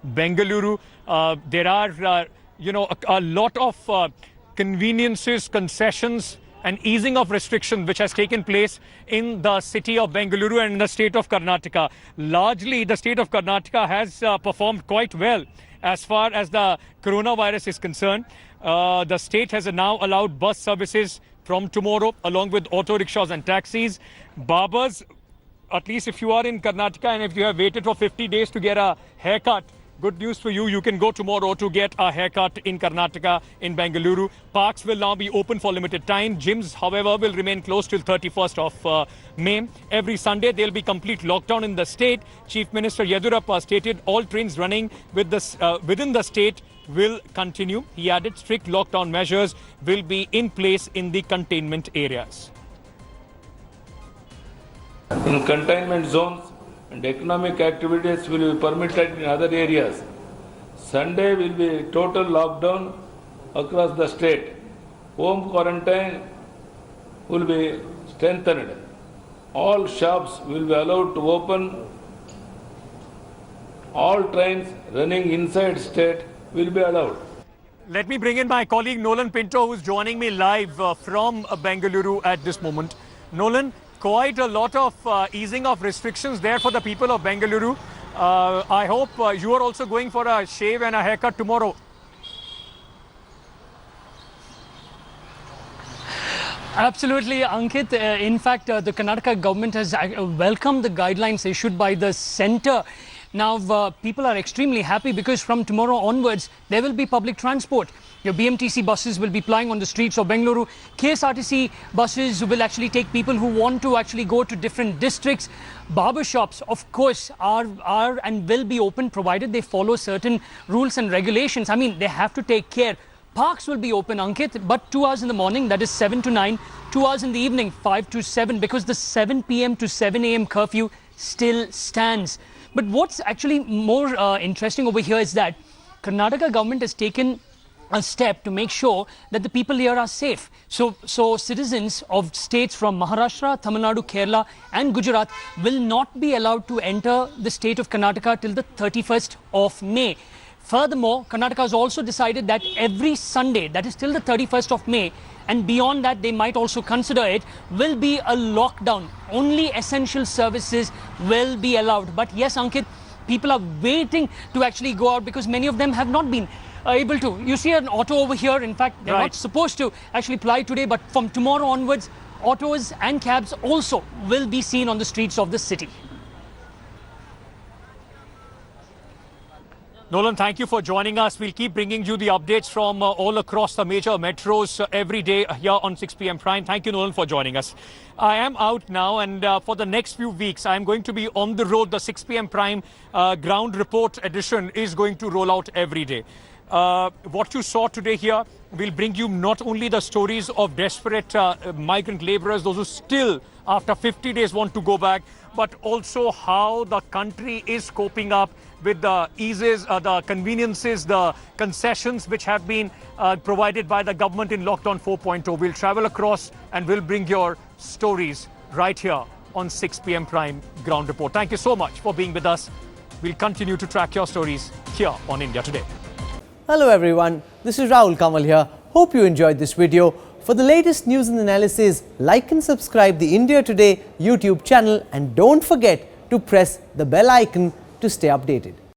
Bengaluru. There are, a lot of conveniences, concessions, and easing of restrictions which has taken place in the city of Bengaluru and in the state of Karnataka. Largely, the state of Karnataka has performed quite well as far as the coronavirus is concerned. The state has now allowed bus services from tomorrow, along with auto rickshaws and taxis. Barbers, at least if you are in Karnataka and if you have waited for 50 days to get a haircut, good news for you, you can go tomorrow to get a haircut in Karnataka, in Bengaluru. Parks will now be open for limited time. Gyms, however, will remain closed till 31st of May. Every Sunday, there will be complete lockdown in the state. Chief Minister Yedurappa stated all trains running with within the state will continue. He added strict lockdown measures will be in place in the containment areas. In containment zones, and economic activities will be permitted in other areas. Sunday will be total lockdown across the state. Home quarantine will be strengthened. All shops will be allowed to open. All trains running inside state will be allowed. Let me bring in my colleague Nolan Pinto, who's joining me live from Bengaluru at this moment. Nolan, quite a lot of easing of restrictions there for the people of Bengaluru. I hope you are also going for a shave and a haircut tomorrow. Absolutely, Ankit. In fact, the Karnataka government has welcomed the guidelines issued by the centre. Now, people are extremely happy because from tomorrow onwards, there will be public transport. Your BMTC buses will be plying on the streets of Bengaluru. KSRTC buses will actually take people who want to actually go to different districts. Barber shops, of course, are and will be open provided they follow certain rules and regulations. I mean, they have to take care. Parks will be open, Ankit, but 2 hours in the morning, that is 7 to 9, 2 hours in the evening, 5 to 7, because the 7 p.m. to 7 a.m. curfew still stands. But what's actually more interesting over here is that Karnataka government has taken a step to make sure that the people here are safe. So citizens of states from Maharashtra, Tamil Nadu, Kerala and Gujarat will not be allowed to enter the state of Karnataka till the 31st of May. Furthermore, Karnataka has also decided that every Sunday, that is till the 31st of May, and beyond that they might also consider it, will be a lockdown. Only essential services will be allowed. But yes, Ankit, people are waiting to actually go out because many of them have not been able to. You see an auto over here. In fact, they're not supposed to actually ply today, but from tomorrow onwards, autos and cabs also will be seen on the streets of the city. Nolan, thank you for joining us. We'll keep bringing you the updates from all across the major metros every day here on 6 p.m. Prime. Thank you, Nolan, for joining us. I am out now, and for the next few weeks, I'm going to be on the road. The 6 p.m. Prime ground report edition is going to roll out every day. What you saw today here will bring you not only the stories of desperate migrant laborers, those who still, after 50 days, want to go back, but also how the country is coping up with the eases, the conveniences, the concessions which have been provided by the government in Lockdown 4.0. We'll travel across and we'll bring your stories right here on 6 p.m. Prime Ground Report. Thank you so much for being with us. We'll continue to track your stories here on India Today. Hello everyone, this is Rahul Kamal here. Hope you enjoyed this video. For the latest news and analysis, like and subscribe the India Today YouTube channel and don't forget to press the bell icon to stay updated.